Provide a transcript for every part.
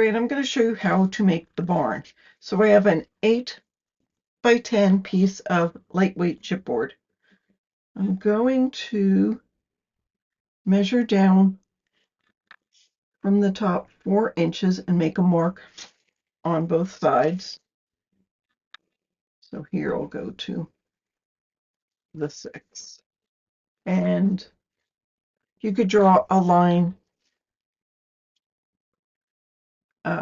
right, I'm going to show you how to make the barn. So I have an 8 by 10 piece of lightweight chipboard. I'm going to measure down from the top 4 inches and make a mark on both sides. So here I'll go to the 6. And you could draw a line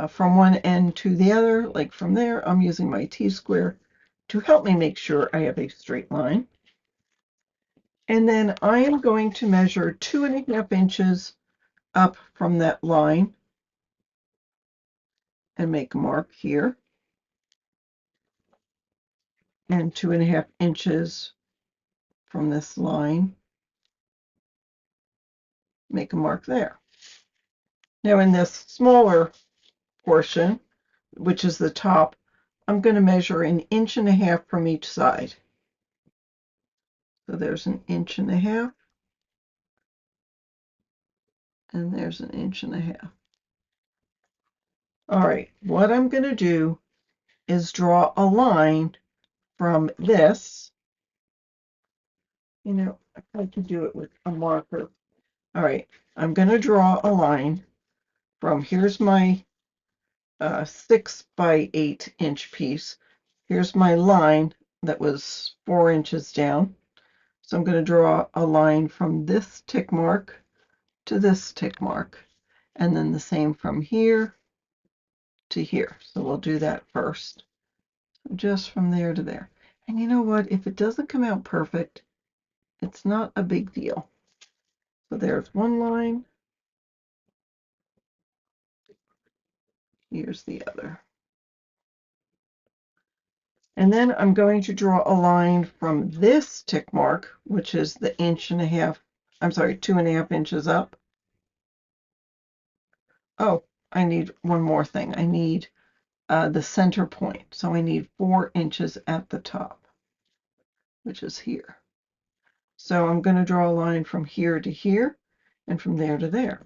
from one end to the other, like from there. I'm using my T-square to help me make sure I have a straight line. And then I am going to measure 2.5 inches up from that line and make a mark here, and 2.5 inches from this line, make a mark there. Now in this smaller portion, which is the top, I'm going to measure 1.5 inches from each side. So there's 1.5 inches, and there's 1.5 inches. All right, what I'm going to do is draw a line from this. You know, I tried to do it with a marker. All right, I'm going to draw a line from, here's my 6 by 8 inch piece. Here's my line that was 4 inches down. So I'm going to draw a line from this tick mark to this tick mark, and then the same from here to here. So we'll do that first. Just from there to there. And you know what? If it doesn't come out perfect, it's not a big deal. So there's one line. Here's the other. And then I'm going to draw a line from this tick mark, which is the 1.5 inches, I'm sorry, 2.5 inches up. Oh, I need one more thing. I need the center point. So I need 4 inches at the top, which is here. So I'm going to draw a line from here to here and from there to there.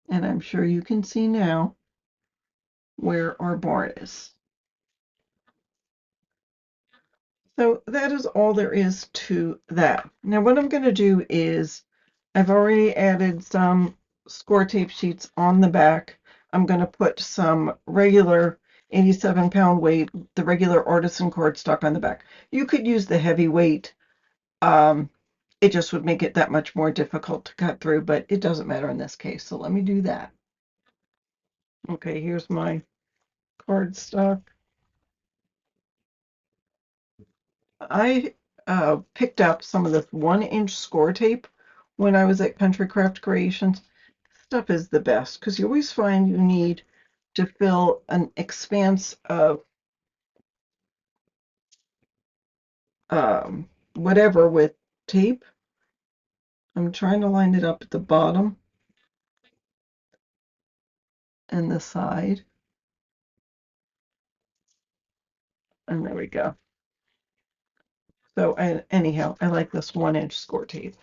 And I'm sure you can see now where our barn is. So that is all there is to that. Now what I'm going to do is, I've already added some score tape sheets on the back. I'm going to put some regular 87-pound weight, the regular artisan cardstock on the back. You could use the heavy weight. It just would make it that much more difficult to cut through, but it doesn't matter in this case. So let me do that. Okay, here's my cardstock. I picked up some of this 1-inch score tape when I was at Country Craft Creations. Stuff is the best because you always find you need to fill an expanse of whatever with tape. I'm trying to line it up at the bottom and the side. And there we go. So anyhow, I like this 1-inch score tape.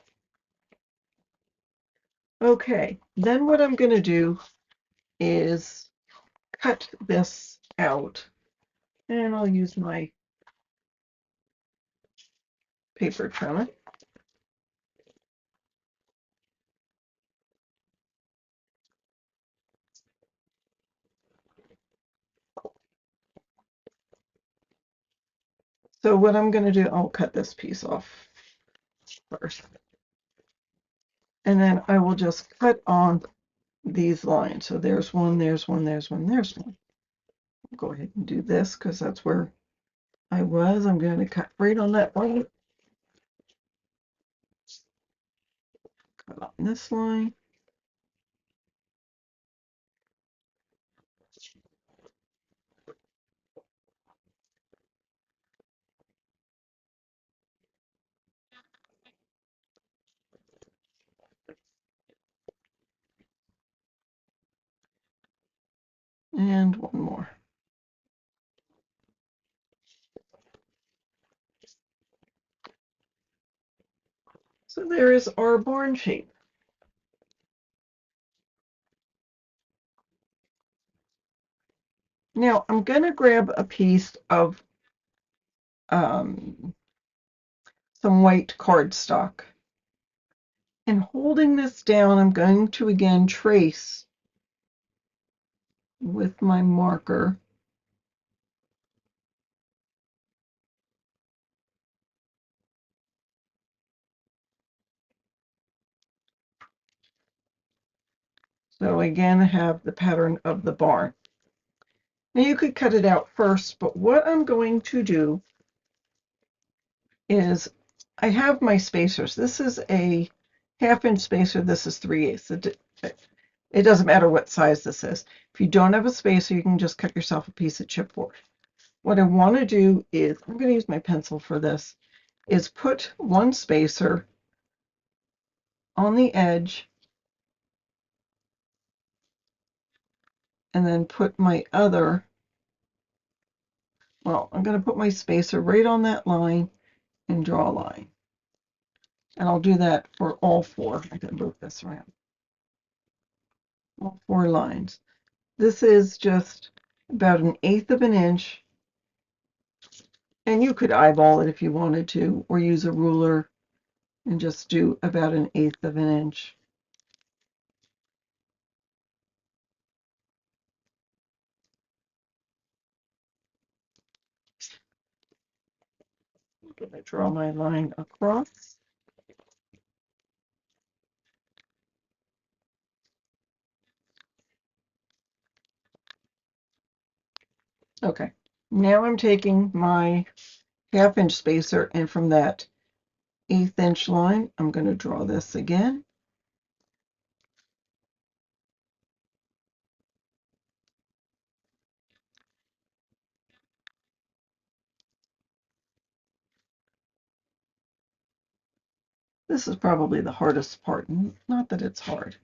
Okay, then what I'm going to do is cut this out, and I'll use my paper trimmer. So what I'm going to do, I'll cut this piece off first. And then I will just cut on these lines. So there's one, there's one, there's one, there's one. I'll go ahead and do this because that's where I was. I'm going to cut right on that line. Cut on this line. And one more. So there is our barn shape. Now I'm going to grab a piece of some white cardstock. And holding this down, I'm going to again trace with my marker. So again, I have the pattern of the barn. Now you could cut it out first, but what I'm going to do is I have my spacers. This is a 1/2 inch spacer. This is 3/8. It doesn't matter what size this is. If you don't have a spacer, you can just cut yourself a piece of chipboard. What I want to do is, I'm going to use my pencil for this, is put one spacer on the edge and then put my other, well, I'm going to put my spacer right on that line and draw a line. And I'll do that for all 4. I can move this around. All 4 lines. This is just about 1/8 of an inch. And you could eyeball it if you wanted to, or use a ruler and just do about 1/8 of an inch. I'm going to draw my line across. Okay, now I'm taking my 1/2 inch spacer, and from that 1/8 inch line, I'm going to draw this again. This is probably the hardest part, not that it's hard.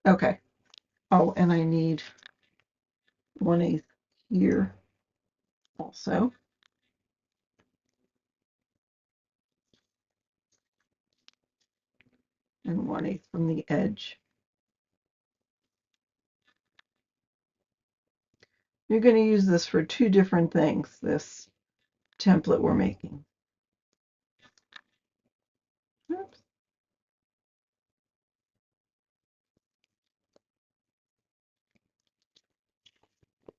Okay. Oh, and I need 1/8 here also. And 1/8 from the edge. You're going to use this for 2 different things, this template we're making. Oops.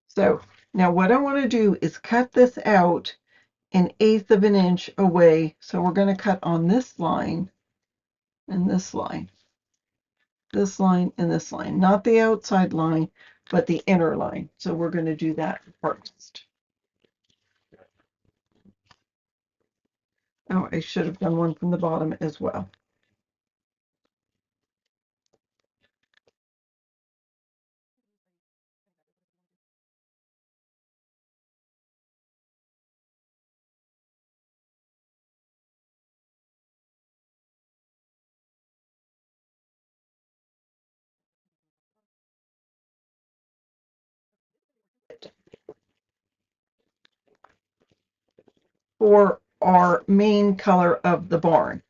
So now what I want to do is cut this out 1/8 of an inch away. So we're going to cut on this line and this line, this line and this line, not the outside line, but the inner line. So we're going to do that first. Oh, I should have done one from the bottom as well. For our main color of the barn.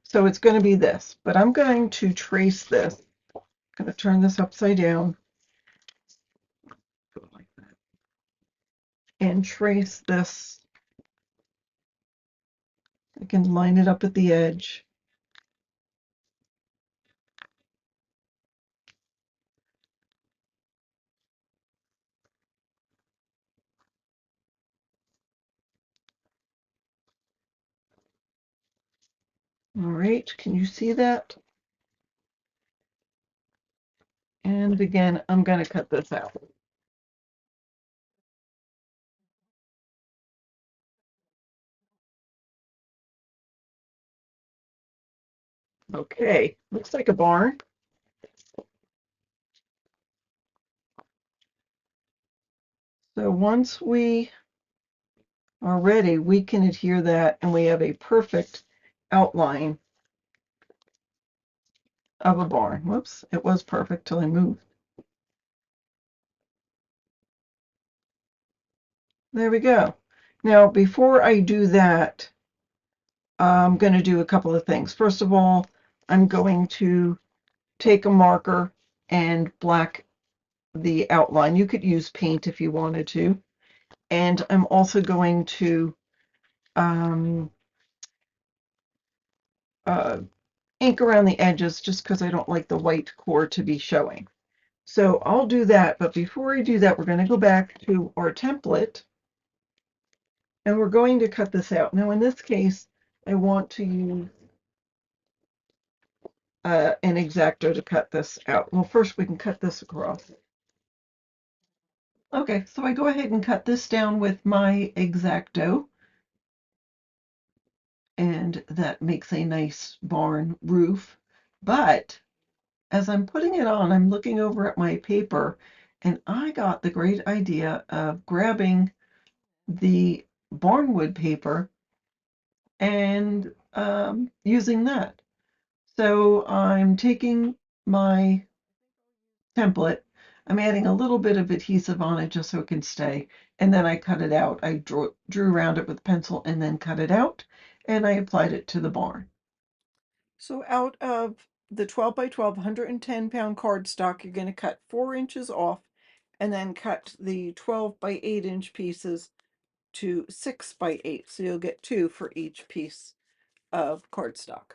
So it's going to be this, but I'm going to trace this. I'm going to turn this upside down like that, and trace this. I can line it up at the edge. All right, can you see that? And again, I'm going to cut this out. Okay, looks like a barn. So once we are ready, we can adhere that, and we have a perfect outline of a barn. Whoops, it was perfect till I moved. There we go. Now, before I do that, I'm going to do a couple of things. First of all, I'm going to take a marker and black the outline. You could use paint if you wanted to. And I'm also going to um, ink around the edges just because I don't like the white core to be showing. So I'll do that, but before I do that, we're going to go back to our template and we're going to cut this out. Now in this case, I want to use an X-Acto to cut this out. Well, first we can cut this across. Okay, so I go ahead and cut this down with my X-Acto, and that makes a nice barn roof. But as I'm putting it on, I'm looking over at my paper, and I got the great idea of grabbing the barnwood paper and using that. So I'm taking my template, I'm adding a little bit of adhesive on it just so it can stay, and then I cut it out. I drew around it with a pencil and then cut it out, and I applied it to the barn. So out of the 12 by 12 110-pound cardstock, you're going to cut 4 inches off and then cut the 12 by 8-inch pieces to 6 by 8. So you'll get 2 for each piece of cardstock.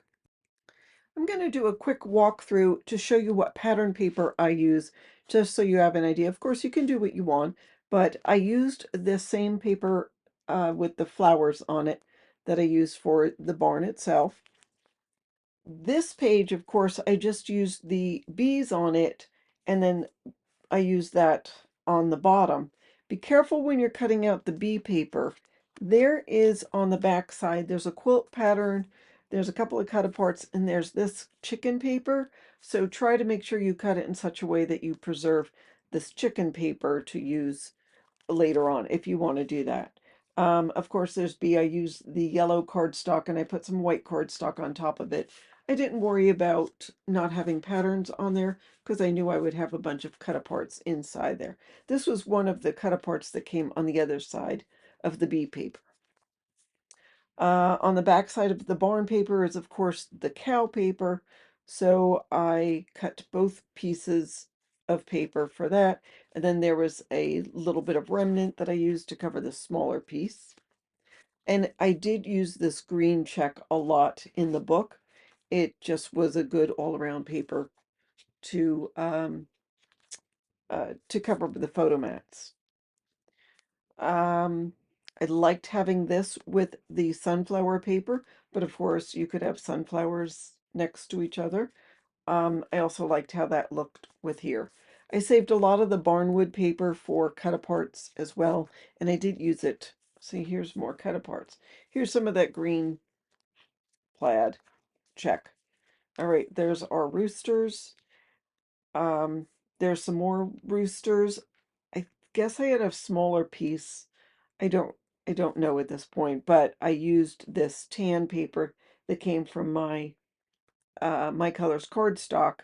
I'm going to do a quick walkthrough to show you what pattern paper I use, just so you have an idea. Of course, you can do what you want, but I used this same paper with the flowers on it that I used for the barn itself. This page, of course, I just used the bees on it, and then I use that on the bottom. Be careful when you're cutting out the bee paper. There is on the back side, there's a quilt pattern, there's a couple of cut aparts, and there's this chicken paper. So try to make sure you cut it in such a way that you preserve this chicken paper to use later on if you want to do that. Of course, there's B. I use the yellow cardstock and I put some white cardstock on top of it. I didn't worry about not having patterns on there because I knew I would have a bunch of cut aparts inside there. This was one of the cut aparts that came on the other side of the B paper. On the back side of the barn paper is, of course, the cow paper. So I cut both pieces of paper for that. And then there was a little bit of remnant that I used to cover the smaller piece. And I did use this green check a lot in the book. It just was a good all-around paper to cover the photo mats. I liked having this with the sunflower paper, but of course you could have sunflowers next to each other. I also liked how that looked with here. I saved a lot of the barnwood paper for cut aparts as well, and I did use it. See, here's more cut aparts. Here's some of that green plaid. Check. All right, there's our roosters. Um, there's some more roosters. I guess I had a smaller piece. I don't I don't know at this point, but I used this tan paper that came from my My Colors cardstock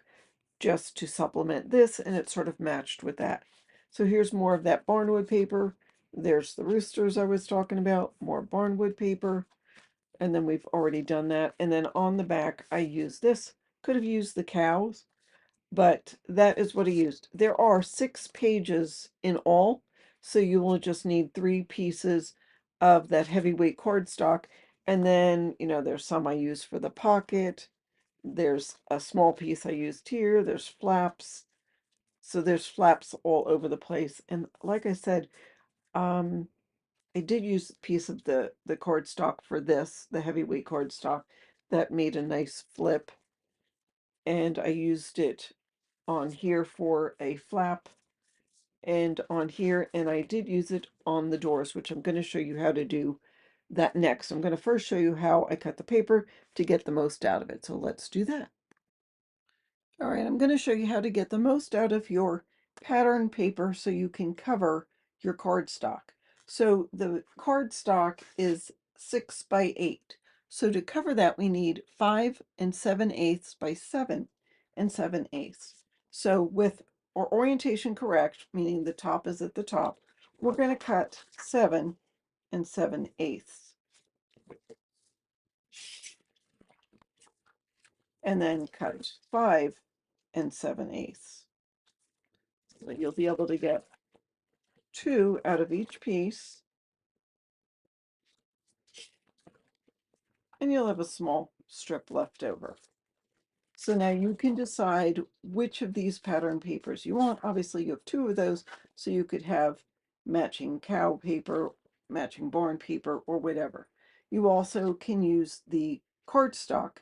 just to supplement this, and it sort of matched with that. So here's more of that barnwood paper. There's the roosters I was talking about, more barnwood paper, and then we've already done that. And then on the back, I used this. Could have used the cows, but that is what I used. There are 6 pages in all, so you will just need 3 pieces of that heavyweight cardstock. And then, there's some I use for the pocket. There's a small piece I used here. There's flaps. So there's flaps all over the place. And like I said, I did use a piece of the cardstock for this, the heavyweight cardstock, that made a nice flip. And I used it on here for a flap and on here, and I did use it on the doors, which I'm going to show you how to do that next. I'm going to first show you how I cut the paper to get the most out of it. So let's do that. All right, I'm going to show you how to get the most out of your pattern paper so you can cover your cardstock. So the cardstock is 6 by 8. So to cover that, we need 5 7/8 by 7 7/8. So with our orientation correct, meaning the top is at the top, we're going to cut 7 7/8. And then cut 5 7/8. So you'll be able to get 2 out of each piece, and you'll have a small strip left over. So now you can decide which of these pattern papers you want. Obviously, you have 2 of those, so you could have matching cow paper, matching barn paper, or whatever. You also can use the cardstock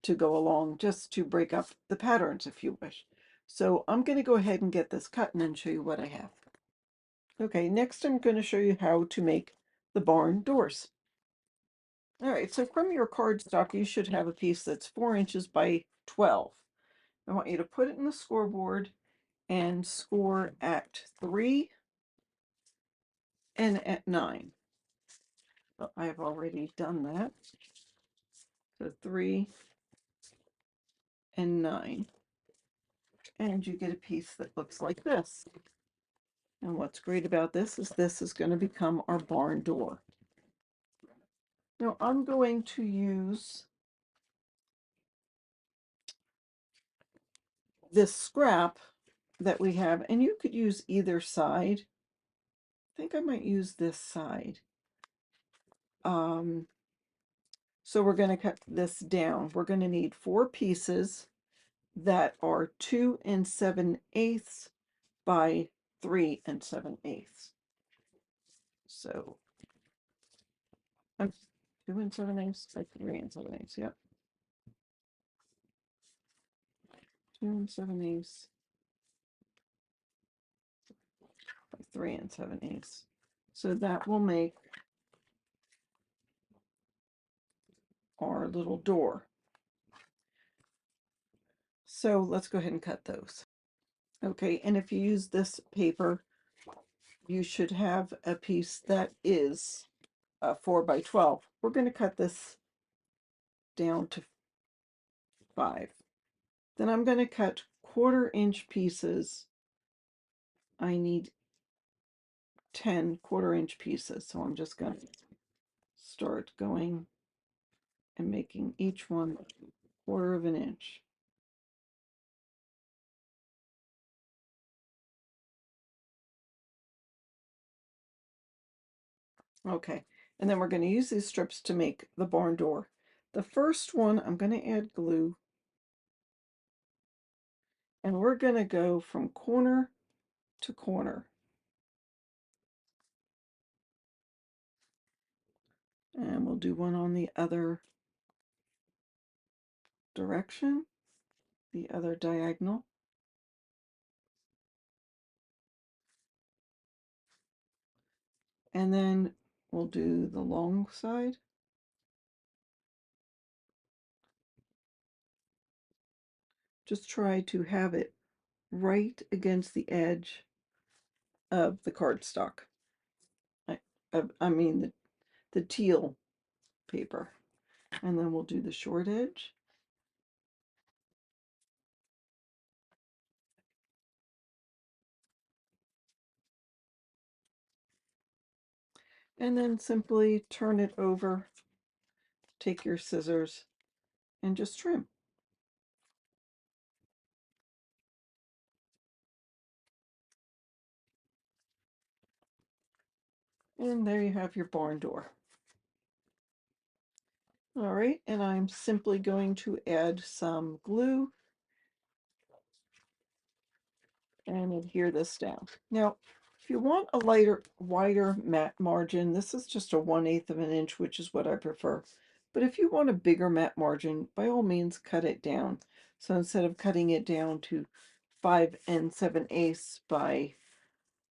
to go along just to break up the patterns if you wish. So I'm going to go ahead and get this cut and then show you what I have. Okay, next I'm going to show you how to make the barn doors. All right, so from your cardstock, you should have a piece that's 4 inches by 12. I want you to put it in the scoreboard and score at 3 and at 9. So I've already done that. So 3 and 9. And you get a piece that looks like this. And what's great about this is going to become our barn door. Now I'm going to use this scrap that we have, and you could use either side. I think I might use this side. So we're going to cut this down. We're going to need 4 pieces that are 2 7/8 by 3 7/8. So I'm 2 7/8 by 3 7/8. Yep. 2 7/8 by 3 7/8. So that will make our little door. So let's go ahead and cut those. Okay, and if you use this paper, you should have a piece that is 4 by 12. We're going to cut this down to 5. Then I'm going to cut 1/4 inch pieces. I need 10 1/4 inch pieces. So I'm just going to start going and making each one 1/4 inch. Okay, and then we're going to use these strips to make the barn door. The first one, I'm going to add glue, and we're going to go from corner to corner. And we'll do one on the other direction, the other diagonal. And then we'll do the long side. Just try to have it right against the edge of the cardstock. I mean the teal paper. And then we'll do the short edge. And then simply turn it over, take your scissors, and just trim. And there you have your barn door. All right, and I'm simply going to add some glue and adhere this down. Now, if you want a wider matte margin, this is just a 1/8 of an inch, which is what I prefer. But if you want a bigger matte margin, by all means, cut it down. So instead of cutting it down to 5 7/8 by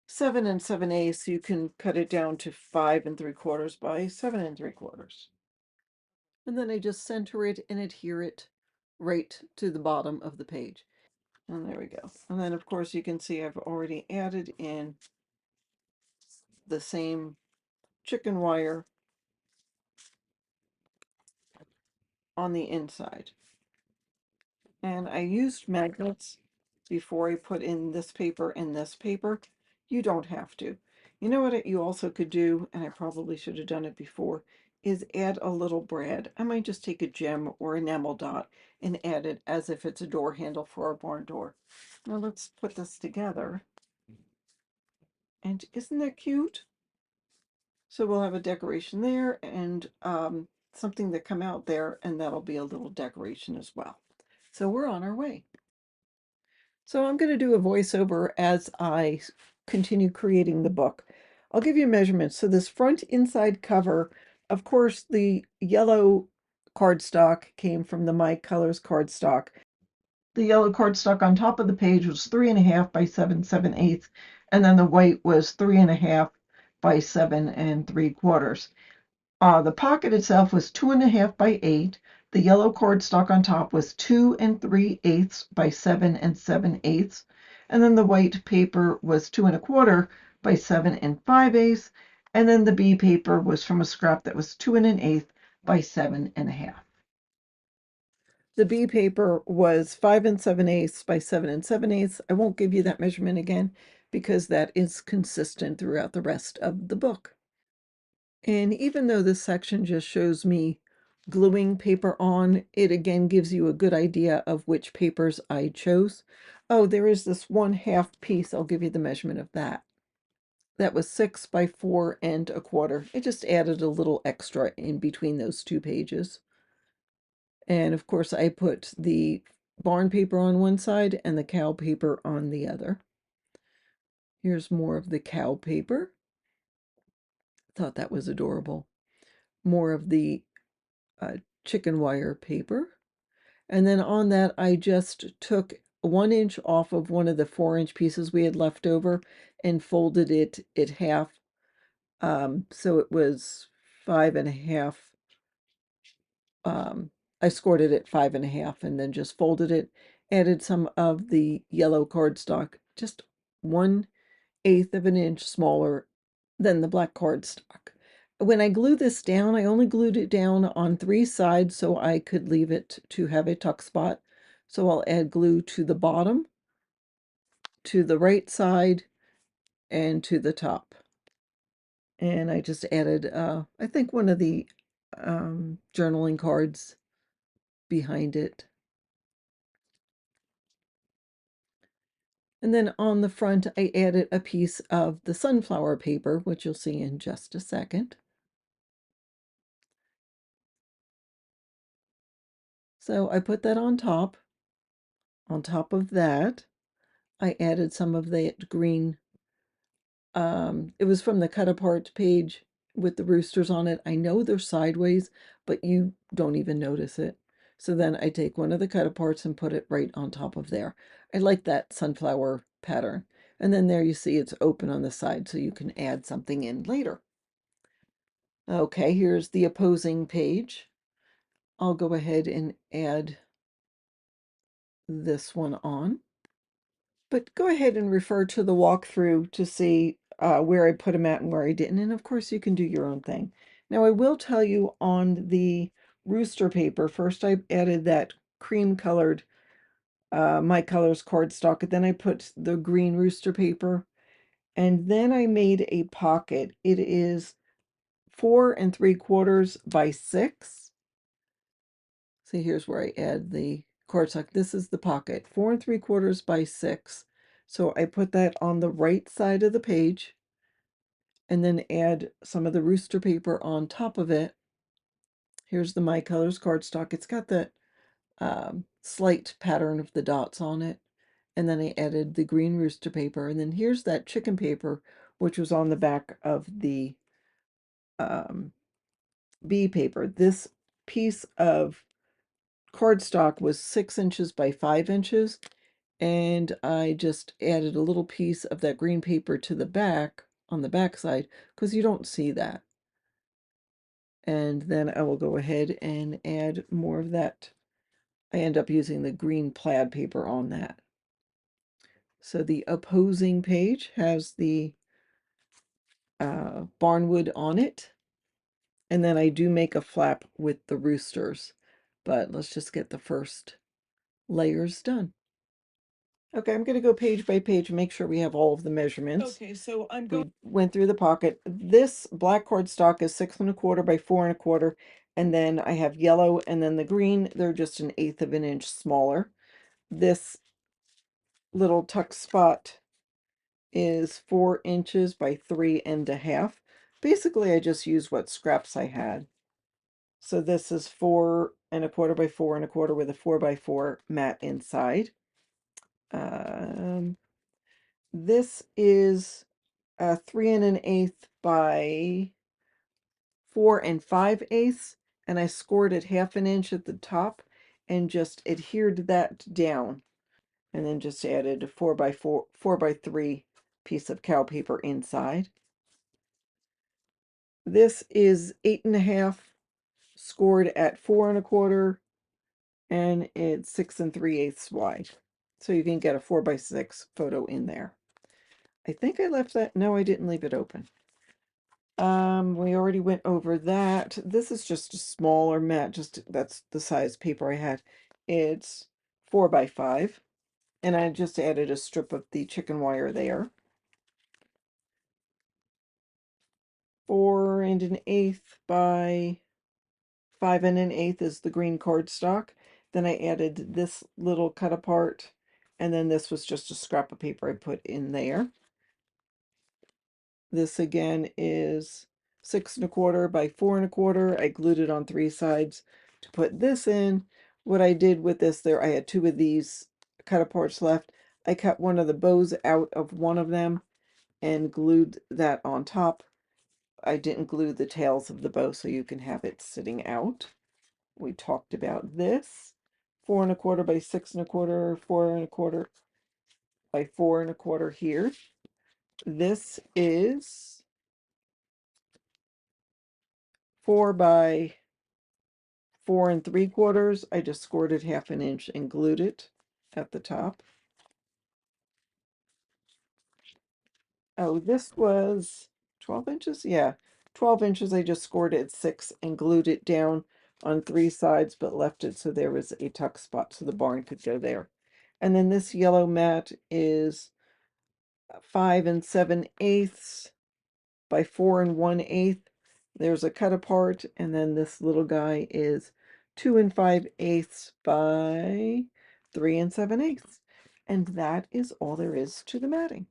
7 7/8, you can cut it down to 5 3/4 by 7 3/4. And then I just center it and adhere it right to the bottom of the page. And there we go. And then of course you can see I've already added in the same chicken wire on the inside. And I used magnets before I put in this paper and this paper. You don't have to. You know what you also could do, and I probably should have done it before, is add a little brad. I might just take a gem or enamel dot and add it as if it's a door handle for a barn door. Now let's put this together. And isn't that cute? So we'll have a decoration there and something that come out there, and that'll be a little decoration as well. So we're on our way. So I'm going to do a voiceover as I continue creating the book. I'll give you measurements. So this front inside cover, of course, the yellow cardstock came from the My Colors cardstock. The yellow cardstock on top of the page was 3.5 by 7/7/8, and then the white was 3.5 by 7 3/4. The pocket itself was 2.5 by 8. The yellow cardstock on top was 2 3/8 by 7 7/8, and then the white paper was 2 1/4 by 7 5/8, and then the B paper was from a scrap that was 2 1/8 by 7.5. The B paper was 5 7/8 by 7 7/8. I won't give you that measurement again because that is consistent throughout the rest of the book. And even though this section just shows me gluing paper on, it again gives you a good idea of which papers I chose. Oh, there is this 1/2 piece. I'll give you the measurement of that. That was 6 by 4 1/4. It just added a little extra in between those two pages. And of course, I put the barn paper on one side and the cow paper on the other. Here's more of the cow paper. Thought that was adorable. More of the chicken wire paper. And then on that, I just took 1 inch off of one of the 4-inch pieces we had left over and folded it at half. So it was 5.5. I scored it at 5.5 and then just folded it, added some of the yellow cardstock, just 1/8 of an inch smaller than the black cardstock. When I glue this down, I only glued it down on 3 sides so I could leave it to have a tuck spot. So I'll add glue to the bottom, to the right side, and to the top. And I just added, I think one of the journaling cards behind it. And then on the front, I added a piece of the sunflower paper, which you'll see in just a second. So I put that on top. On top of that, I added some of that green. It was from the cut apart page with the roosters on it. I know they're sideways, but you don't even notice it. So then I take one of the cut aparts and put it right on top of there. I like that sunflower pattern. And then there you see it's open on the side so you can add something in later. Okay, here's the opposing page. I'll go ahead and add this one on. But go ahead and refer to the walkthrough to see where I put them at and where I didn't. And of course, you can do your own thing. Now, I will tell you on the rooster paper, first I added that cream colored My Colors cardstock, and then I put the green rooster paper, and then I made a pocket. It is 4 3/4 by 6. See, here's where I add the cardstock. This is the pocket, 4 3/4 by 6. So I put that on the right side of the page and then add some of the rooster paper on top of it. Here's the My Colors cardstock. It's got the slight pattern of the dots on it. And then I added the green rooster paper. And then here's that chicken paper, which was on the back of the B paper. This piece of cardstock was 6 inches by 5 inches, and I just added a little piece of that green paper to the back, on the back side, because you don't see that. And then I will go ahead and add more of that. I end up using the green plaid paper on that. So the opposing page has the barnwood on it, and then I do make a flap with the roosters, but let's just get the first layers done. Okay, I'm going to go page by page and make sure we have all of the measurements. Okay, so we went through the pocket. This black cardstock is 6¼ by 4¼ and then I have yellow and then the green, they're just 1/8 of an inch smaller. This little tuck spot is 4 inches by 3½ basically. I just used what scraps I had. So this is 4¼ by 4¼ with a 4x4 mat inside. This is 3 1/8 by 4 5/8, and I scored it 1/2 inch at the top and just adhered that down, and then just added a 4x3 piece of cow paper inside. This is 8½ scored at 4¼ and it's 6 3/8 wide. So you can get a 4x6 photo in there. I think I left that. No, I didn't leave it open. We already went over that. This is just a smaller mat, just that's the size paper I had. It's 4x5, and I just added a strip of the chicken wire there. 4 1/8 by 5 1/8 is the green cardstock. Then I added this little cut apart, and then this was just a scrap of paper I put in there. This again is 6¼ by 4¼ I glued it on 3 sides to put this in. What I did with this, there I had 2 of these cut aparts left. I cut one of the bows out of one of them and glued that on top. I didn't glue the tails of the bow so you can have it sitting out. We talked about this. 4¼ by 6¼ 4¼ by 4¼ here. This is 4 by 4 3/4. I just scored it 1/2 inch and glued it at the top. Oh, this was 12 inches? Yeah, 12 inches. I just scored it at 6 and glued it down on 3 sides, but left it so there was a tuck spot so the barn could go there. And then this yellow mat is 5 7/8 by 4 1/8. There's a cut apart, and then this little guy is 2 5/8 by 3 7/8. And that is all there is to the matting.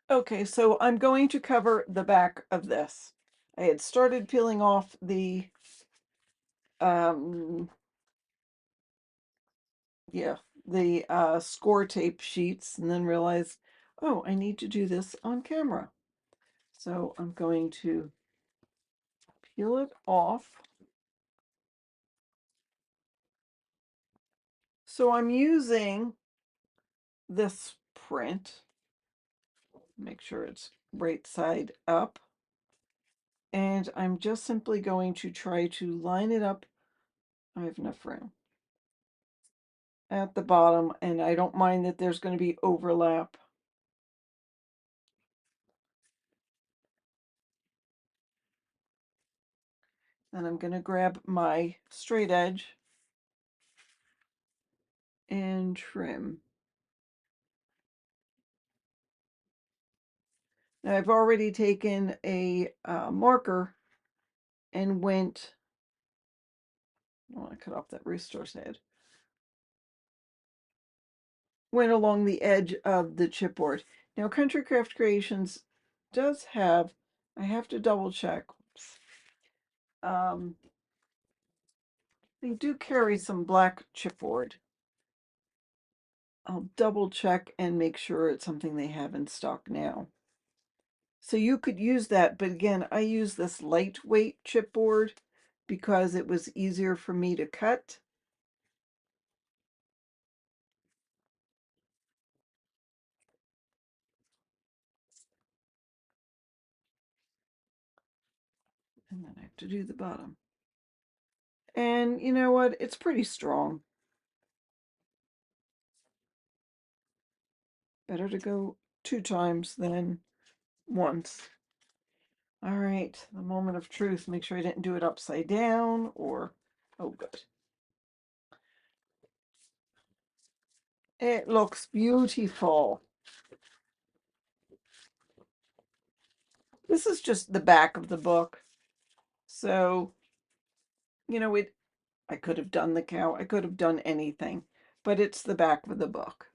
Okay, so I'm going to cover the back of this. I had started peeling off the score tape sheets and then realized, oh, I need to do this on camera. So I'm going to peel it off. So I'm using this print. Make sure it's right side up. And I'm just simply going to try to line it up. I have enough room at the bottom, and I don't mind that there's going to be overlap. And I'm going to grab my straight edge and trim. Now I've already taken a marker and went, I want to cut off that rooster's head, went along the edge of the chipboard. Now Country Craft Creations does have, I have to double check, they do carry some black chipboard. I'll double check and make sure it's something they have in stock now. So you could use that, but again, I use this lightweight chipboard because it was easier for me to cut. And then I have to do the bottom. And you know what? It's pretty strong. Better to go 2 times than once. All right, the moment of truth. Make sure I didn't do it upside down or, oh, good. It looks beautiful. This is just the back of the book. So, you know, I could have done the cow. I could have done anything, but it's the back of the book.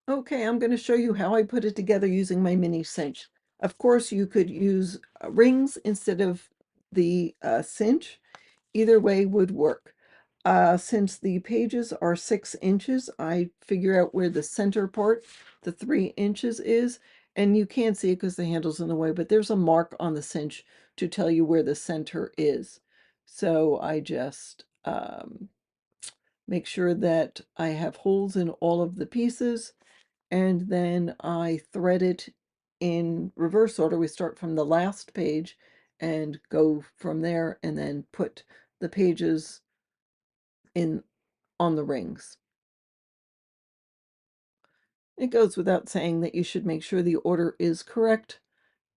Okay, I'm going to show you how I put it together using my mini cinch. Of course, you could use rings instead of the cinch. Either way would work. Since the pages are 6 inches, I figure out where the center part, the 3 inches is, and you can't see it because the handle's in the way, but there's a mark on the cinch to tell you where the center is. So I just make sure that I have holes in all of the pieces, and then I thread it in reverse order. We start from the last page and go from there, and then put the pages in on the rings. It goes without saying that you should make sure the order is correct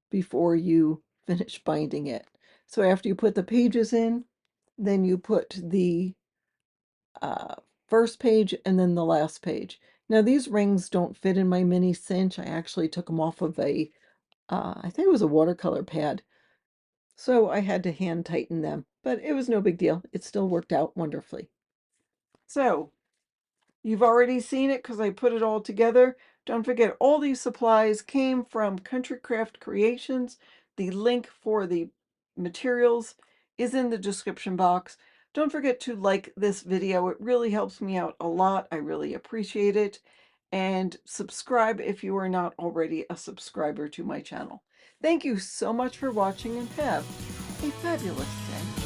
before you finish binding it. So after you put the pages in, then you put the first page and then the last page. Now these rings don't fit in my mini cinch. I actually took them off of I think it was a watercolor pad. So I had to hand tighten them, but it was no big deal. It still worked out wonderfully. So you've already seen it because I put it all together. Don't forget, all these supplies came from Country Craft Creations. The link for the materials is in the description box. Don't forget to like this video. It really helps me out a lot. I really appreciate it. And subscribe if you are not already a subscriber to my channel. Thank you so much for watching, and have a fabulous day.